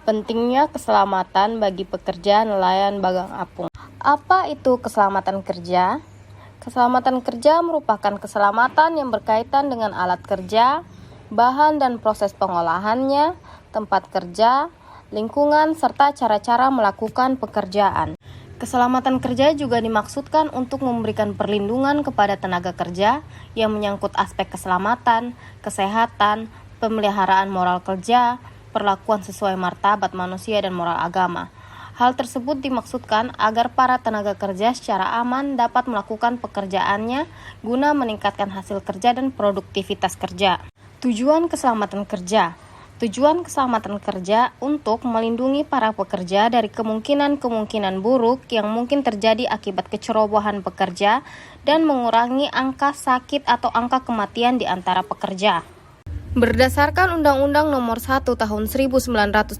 Pentingnya keselamatan bagi pekerja nelayan Bagang Apung. Apa itu keselamatan kerja? Keselamatan kerja merupakan keselamatan yang berkaitan dengan alat kerja, bahan dan proses pengolahannya, tempat kerja, lingkungan, serta cara-cara melakukan pekerjaan. Keselamatan kerja juga dimaksudkan untuk memberikan perlindungan kepada tenaga kerja yang menyangkut aspek keselamatan, kesehatan, pemeliharaan moral kerja, perlakuan sesuai martabat manusia dan moral agama. Hal tersebut dimaksudkan agar para tenaga kerja secara aman dapat melakukan pekerjaannya guna meningkatkan hasil kerja dan produktivitas kerja. Tujuan keselamatan kerja. Tujuan keselamatan kerja untuk melindungi para pekerja dari kemungkinan-kemungkinan buruk yang mungkin terjadi akibat kecerobohan pekerja dan mengurangi angka sakit atau angka kematian di antara pekerja. Berdasarkan Undang-Undang Nomor 1 Tahun 1970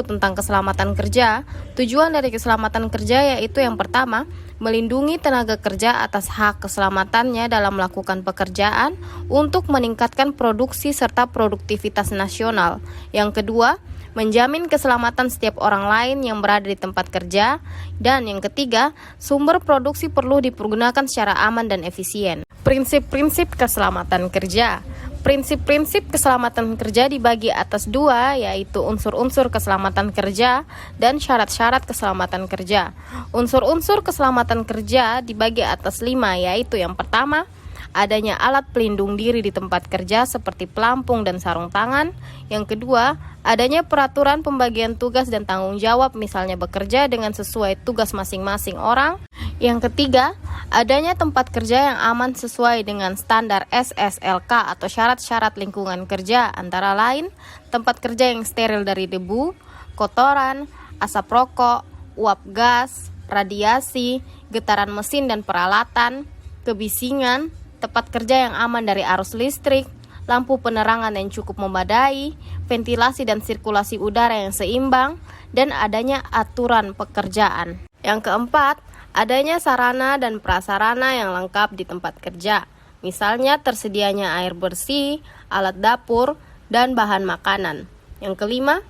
tentang Keselamatan Kerja, tujuan dari keselamatan kerja yaitu yang pertama, melindungi tenaga kerja atas hak keselamatannya dalam melakukan pekerjaan untuk meningkatkan produksi serta produktivitas nasional. Yang kedua, menjamin keselamatan setiap orang lain yang berada di tempat kerja. Dan yang ketiga, sumber produksi perlu dipergunakan secara aman dan efisien. Prinsip-prinsip keselamatan kerja. Prinsip-prinsip keselamatan kerja dibagi atas dua, yaitu unsur-unsur keselamatan kerja dan syarat-syarat keselamatan kerja. Unsur-unsur keselamatan kerja dibagi atas 5, yaitu yang pertama, adanya alat pelindung diri di tempat kerja seperti pelampung dan sarung tangan. Yang kedua, adanya peraturan pembagian tugas dan tanggung jawab, misalnya bekerja dengan sesuai tugas masing-masing orang. Yang ketiga, adanya tempat kerja yang aman sesuai dengan standar SSLK atau syarat-syarat lingkungan kerja, antara lain tempat kerja yang steril dari debu, kotoran, asap rokok, uap gas, radiasi, getaran mesin dan peralatan, kebisingan, tempat kerja yang aman dari arus listrik, lampu penerangan yang cukup memadai, ventilasi dan sirkulasi udara yang seimbang, dan adanya aturan pekerjaan. Yang keempat, adanya sarana dan prasarana yang lengkap di tempat kerja, misalnya tersedianya air bersih, alat dapur, dan bahan makanan. Yang kelima,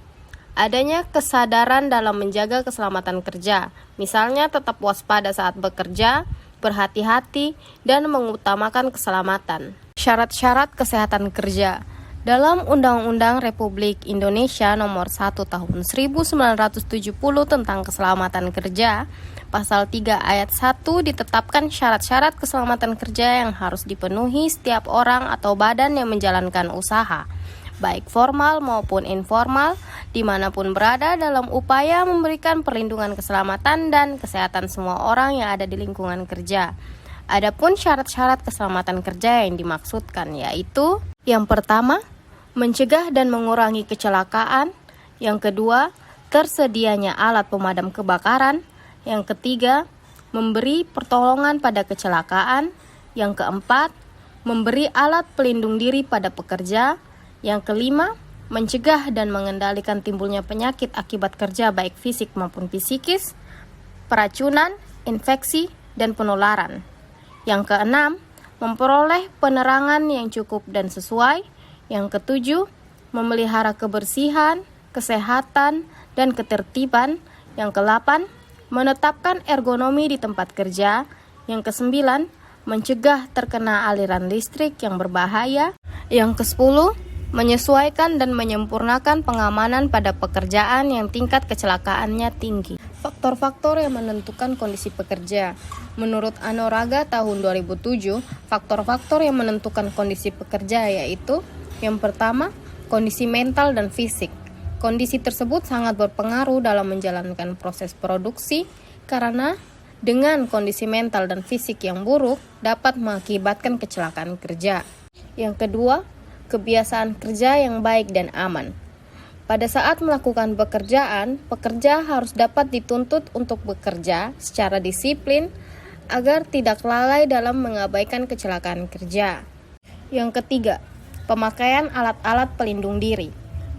adanya kesadaran dalam menjaga keselamatan kerja, misalnya tetap waspada saat bekerja, berhati-hati, dan mengutamakan keselamatan. Syarat-syarat kesehatan kerja. Dalam Undang-Undang Republik Indonesia Nomor 1 Tahun 1970 tentang Keselamatan Kerja, Pasal 3 Ayat 1 ditetapkan syarat-syarat keselamatan kerja yang harus dipenuhi setiap orang atau badan yang menjalankan usaha, baik formal maupun informal, dimanapun berada dalam upaya memberikan perlindungan keselamatan dan kesehatan semua orang yang ada di lingkungan kerja. Adapun syarat-syarat keselamatan kerja yang dimaksudkan yaitu yang pertama, mencegah dan mengurangi kecelakaan. Yang kedua, tersedianya alat pemadam kebakaran. Yang ketiga, memberi pertolongan pada kecelakaan. Yang keempat, memberi alat pelindung diri pada pekerja. Yang kelima, mencegah dan mengendalikan timbulnya penyakit akibat kerja baik fisik maupun psikis, peracunan, infeksi, dan penularan. Yang keenam, memperoleh penerangan yang cukup dan sesuai. Yang ketujuh, memelihara kebersihan, kesehatan, dan ketertiban. Yang kedelapan, menetapkan ergonomi di tempat kerja. Yang kesembilan, mencegah terkena aliran listrik yang berbahaya. Yang kesepuluh, menyesuaikan dan menyempurnakan pengamanan pada pekerjaan yang tingkat kecelakaannya tinggi. Faktor-faktor yang menentukan kondisi pekerja. Menurut Anoraga tahun 2007, faktor-faktor yang menentukan kondisi pekerja yaitu yang pertama, kondisi mental dan fisik. Kondisi tersebut sangat berpengaruh dalam menjalankan proses produksi karena dengan kondisi mental dan fisik yang buruk dapat mengakibatkan kecelakaan kerja. Yang kedua, kebiasaan kerja yang baik dan aman. Pada saat melakukan pekerjaan, pekerja harus dapat dituntut untuk bekerja secara disiplin agar tidak lalai dalam mengabaikan kecelakaan kerja. Yang ketiga, pemakaian alat-alat pelindung diri.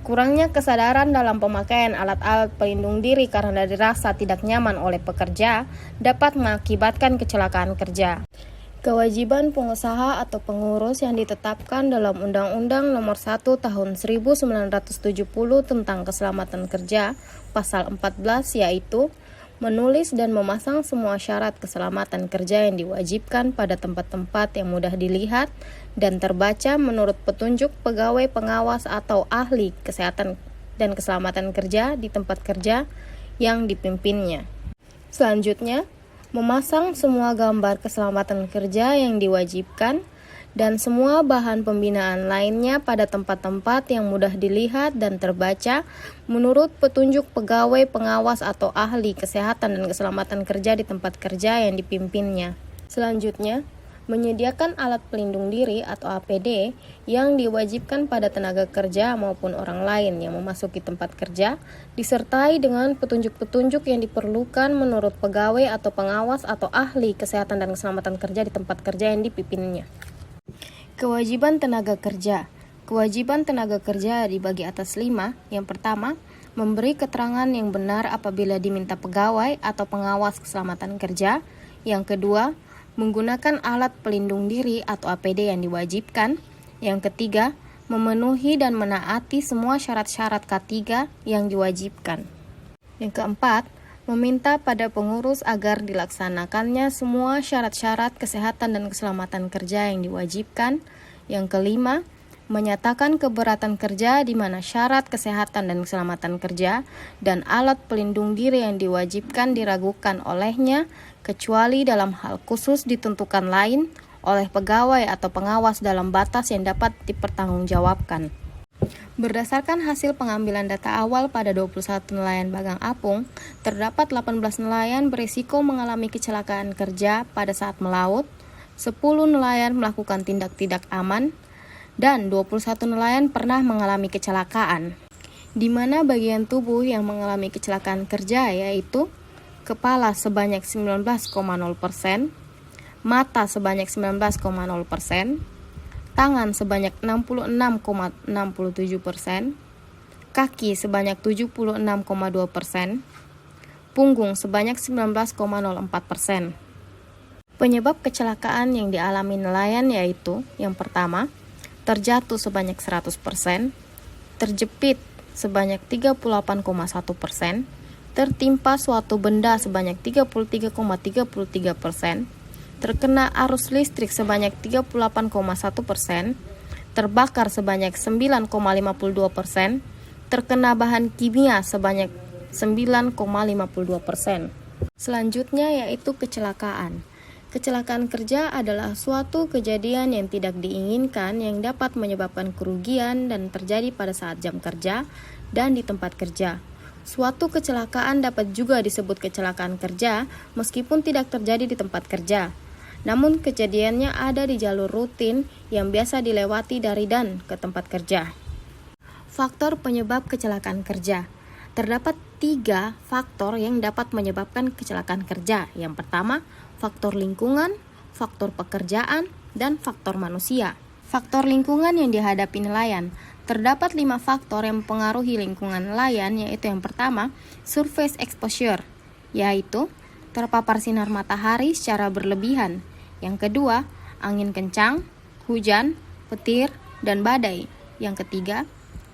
Kurangnya kesadaran dalam pemakaian alat-alat pelindung diri karena dirasa tidak nyaman oleh pekerja dapat mengakibatkan kecelakaan kerja. Kewajiban pengusaha atau pengurus yang ditetapkan dalam Undang-Undang Nomor 1 Tahun 1970 tentang Keselamatan Kerja, Pasal 14, yaitu menulis dan memasang semua syarat keselamatan kerja yang diwajibkan pada tempat-tempat yang mudah dilihat dan terbaca menurut petunjuk pegawai pengawas atau ahli kesehatan dan keselamatan kerja di tempat kerja yang dipimpinnya. Selanjutnya, memasang semua gambar keselamatan kerja yang diwajibkan dan semua bahan pembinaan lainnya pada tempat-tempat yang mudah dilihat dan terbaca menurut petunjuk pegawai pengawas atau ahli kesehatan dan keselamatan kerja di tempat kerja yang dipimpinnya. Selanjutnya, menyediakan alat pelindung diri atau APD yang diwajibkan pada tenaga kerja maupun orang lain yang memasuki tempat kerja, disertai dengan petunjuk-petunjuk yang diperlukan menurut pegawai atau pengawas atau ahli kesehatan dan keselamatan kerja di tempat kerja yang dipimpinnya. Kewajiban tenaga kerja. Kewajiban tenaga kerja dibagi atas 5. Yang pertama, memberi keterangan yang benar apabila diminta pegawai atau pengawas keselamatan kerja. Yang kedua, menggunakan alat pelindung diri atau APD yang diwajibkan. Yang ketiga, memenuhi dan menaati semua syarat-syarat K3 yang diwajibkan. Yang keempat, meminta pada pengurus agar dilaksanakannya semua syarat-syarat kesehatan dan keselamatan kerja yang diwajibkan. Yang kelima, menyatakan keberatan kerja di mana syarat kesehatan dan keselamatan kerja dan alat pelindung diri yang diwajibkan diragukan olehnya, kecuali dalam hal khusus ditentukan lain oleh pegawai atau pengawas dalam batas yang dapat dipertanggungjawabkan. Berdasarkan hasil pengambilan data awal pada 21 nelayan Bagang Apung, terdapat 18 nelayan berisiko mengalami kecelakaan kerja pada saat melaut, 10 nelayan melakukan tindak tidak aman, dan 21 nelayan pernah mengalami kecelakaan, di mana bagian tubuh yang mengalami kecelakaan kerja yaitu kepala sebanyak 19,0%, mata sebanyak 19,0%, tangan sebanyak 66,67%, kaki sebanyak 76,2%, punggung sebanyak 19,04%. Penyebab kecelakaan yang dialami nelayan yaitu yang pertama, terjatuh sebanyak 100%, terjepit sebanyak 38,1%, tertimpa suatu benda sebanyak 33,33%, terkena arus listrik sebanyak 38,1%, terbakar sebanyak 9,52%, terkena bahan kimia sebanyak 9,52%. Selanjutnya yaitu kecelakaan. Kecelakaan kerja adalah suatu kejadian yang tidak diinginkan yang dapat menyebabkan kerugian dan terjadi pada saat jam kerja dan di tempat kerja. Suatu kecelakaan dapat juga disebut kecelakaan kerja meskipun tidak terjadi di tempat kerja. Namun kejadiannya ada di jalur rutin yang biasa dilewati dari dan ke tempat kerja. Faktor penyebab kecelakaan kerja. Terdapat 3 faktor yang dapat menyebabkan kecelakaan kerja. Yang pertama, faktor lingkungan, faktor pekerjaan, dan faktor manusia. Faktor lingkungan yang dihadapi nelayan. Terdapat 5 faktor yang mempengaruhi lingkungan nelayan, yaitu yang pertama, surface exposure, yaitu terpapar sinar matahari secara berlebihan. Yang kedua, angin kencang, hujan, petir, dan badai. Yang ketiga,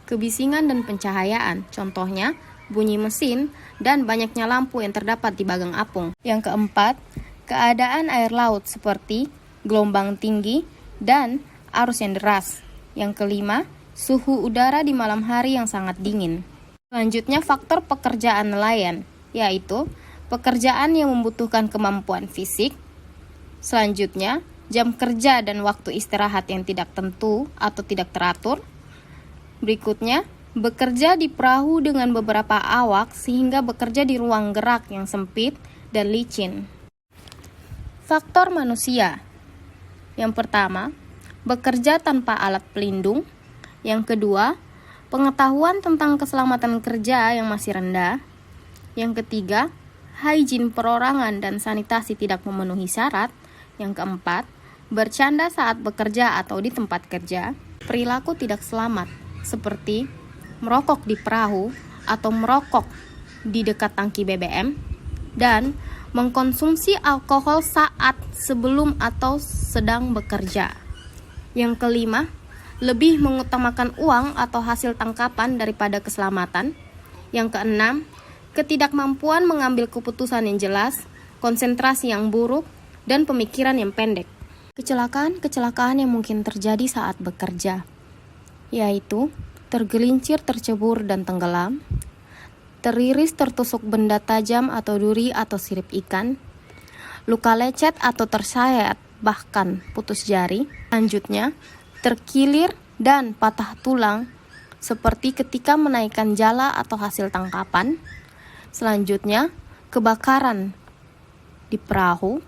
kebisingan dan pencahayaan, contohnya bunyi mesin dan banyaknya lampu yang terdapat di Bagang Apung. Yang keempat, keadaan air laut seperti gelombang tinggi dan arus yang deras. Yang kelima, suhu udara di malam hari yang sangat dingin. Selanjutnya, faktor pekerjaan nelayan, yaitu pekerjaan yang membutuhkan kemampuan fisik. Selanjutnya, jam kerja dan waktu istirahat yang tidak tentu atau tidak teratur. Berikutnya, bekerja di perahu dengan beberapa awak sehingga bekerja di ruang gerak yang sempit dan licin. Faktor manusia. Yang pertama, bekerja tanpa alat pelindung. Yang kedua, pengetahuan tentang keselamatan kerja yang masih rendah. Yang ketiga, hygiene perorangan dan sanitasi tidak memenuhi syarat. Yang keempat, bercanda saat bekerja atau di tempat kerja. Perilaku tidak selamat, seperti merokok di perahu atau merokok di dekat tangki BBM, dan Mengkonsumsi alkohol saat, sebelum, atau sedang bekerja. Yang kelima, lebih mengutamakan uang atau hasil tangkapan daripada keselamatan. Yang keenam, ketidakmampuan mengambil keputusan yang jelas, konsentrasi yang buruk, dan pemikiran yang pendek. Kecelakaan-kecelakaan yang mungkin terjadi saat bekerja, yaitu tergelincir, tercebur, dan tenggelam, teriris, tertusuk benda tajam atau duri atau sirip ikan, luka lecet atau tersayat, bahkan putus jari. Selanjutnya, terkilir dan patah tulang, seperti ketika menaikkan jala atau hasil tangkapan. Selanjutnya, kebakaran di perahu.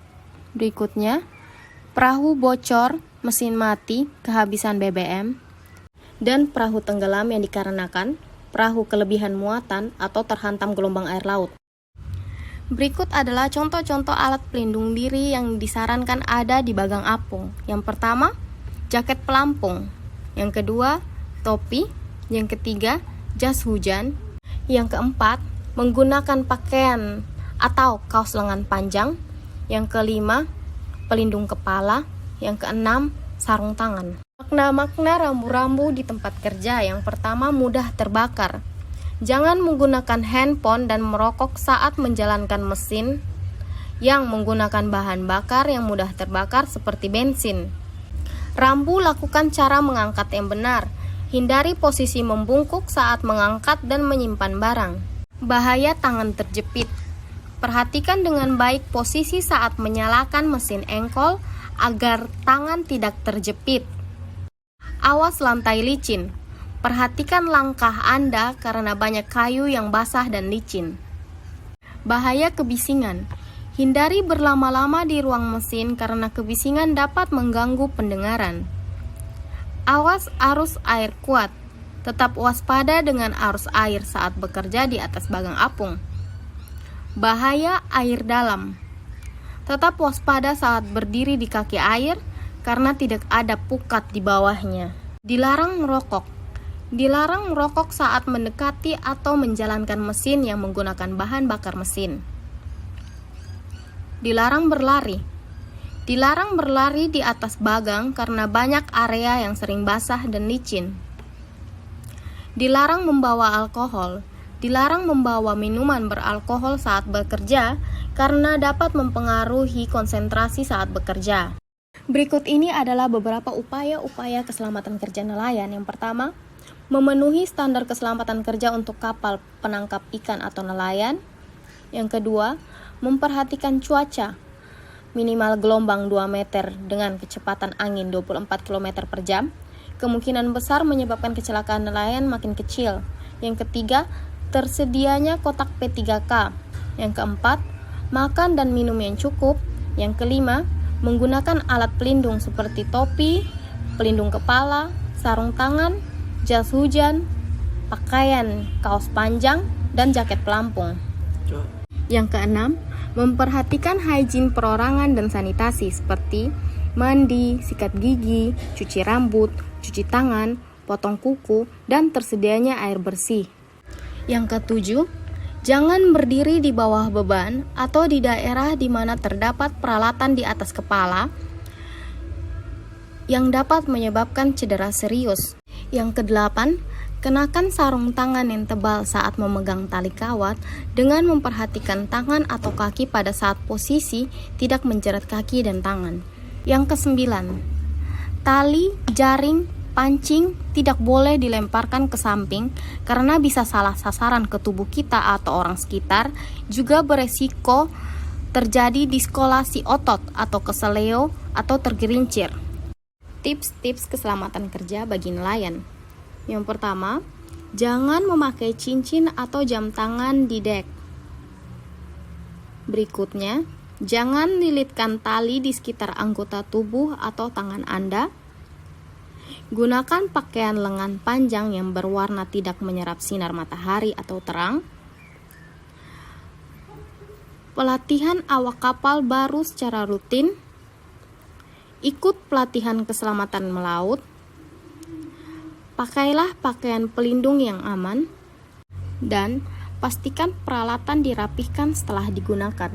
Berikutnya, perahu bocor, mesin mati, kehabisan BBM, dan perahu tenggelam yang dikarenakan perahu kelebihan muatan atau terhantam gelombang air laut. Berikut adalah contoh-contoh alat pelindung diri yang disarankan ada di bagang apung. Yang pertama, jaket pelampung. Yang kedua, topi. Yang ketiga, jas hujan. Yang keempat, menggunakan pakaian atau kaos lengan panjang. Yang kelima, pelindung kepala. Yang keenam, sarung tangan. Makna-makna rambu-rambu di tempat kerja. Yang pertama, mudah terbakar. Jangan menggunakan handphone dan merokok saat menjalankan mesin yang menggunakan bahan bakar yang mudah terbakar seperti bensin. Rambu, lakukan cara mengangkat yang benar. Hindari posisi membungkuk saat mengangkat dan menyimpan barang. Bahaya tangan terjepit. Perhatikan dengan baik posisi saat menyalakan mesin engkol agar tangan tidak terjepit. Awas lantai licin. Perhatikan langkah Anda karena banyak kayu yang basah dan licin. Bahaya kebisingan. Hindari berlama-lama di ruang mesin karena kebisingan dapat mengganggu pendengaran. Awas arus air kuat. Tetap waspada dengan arus air saat bekerja di atas bagang apung. Bahaya air dalam. Tetap waspada saat berdiri di kaki air karena tidak ada pukat di bawahnya. Dilarang merokok. Dilarang merokok saat mendekati atau menjalankan mesin yang menggunakan bahan bakar mesin. Dilarang berlari. Dilarang berlari di atas bagang karena banyak area yang sering basah dan licin. Dilarang membawa alkohol. Dilarang membawa minuman beralkohol saat bekerja karena dapat mempengaruhi konsentrasi saat bekerja. Berikut ini adalah beberapa upaya-upaya keselamatan kerja nelayan. Yang pertama, memenuhi standar keselamatan kerja untuk kapal penangkap ikan atau nelayan. Yang kedua, memperhatikan cuaca, minimal gelombang 2 meter dengan kecepatan angin 24 km per jam. Kemungkinan besar menyebabkan kecelakaan nelayan makin kecil. Yang ketiga, tersedianya kotak P3K. Yang keempat, makan dan minum yang cukup. Yang kelima, menggunakan alat pelindung seperti topi, pelindung kepala, sarung tangan, jas hujan, pakaian kaos panjang, dan jaket pelampung. Yang keenam, memperhatikan hygiene perorangan dan sanitasi seperti mandi, sikat gigi, cuci rambut, cuci tangan, potong kuku, dan tersedianya air bersih. Yang ketujuh, jangan berdiri di bawah beban atau di daerah di mana terdapat peralatan di atas kepala yang dapat menyebabkan cedera serius. Yang kedelapan, kenakan sarung tangan yang tebal saat memegang tali kawat dengan memperhatikan tangan atau kaki pada saat posisi tidak menjerat kaki dan tangan. Yang kesembilan, tali, jaring, pancing tidak boleh dilemparkan ke samping karena bisa salah sasaran ke tubuh kita atau orang sekitar, juga beresiko terjadi diskolasi otot atau keseleo atau tergelincir. Tips-tips keselamatan kerja bagi nelayan. Yang pertama, jangan memakai cincin atau jam tangan di dek. Berikutnya, jangan lilitkan tali di sekitar anggota tubuh atau tangan Anda. Gunakan pakaian lengan panjang yang berwarna tidak menyerap sinar matahari atau terang. Pelatihan awak kapal baru secara rutin. Ikut pelatihan keselamatan melaut. Pakailah pakaian pelindung yang aman. Dan pastikan peralatan dirapihkan setelah digunakan.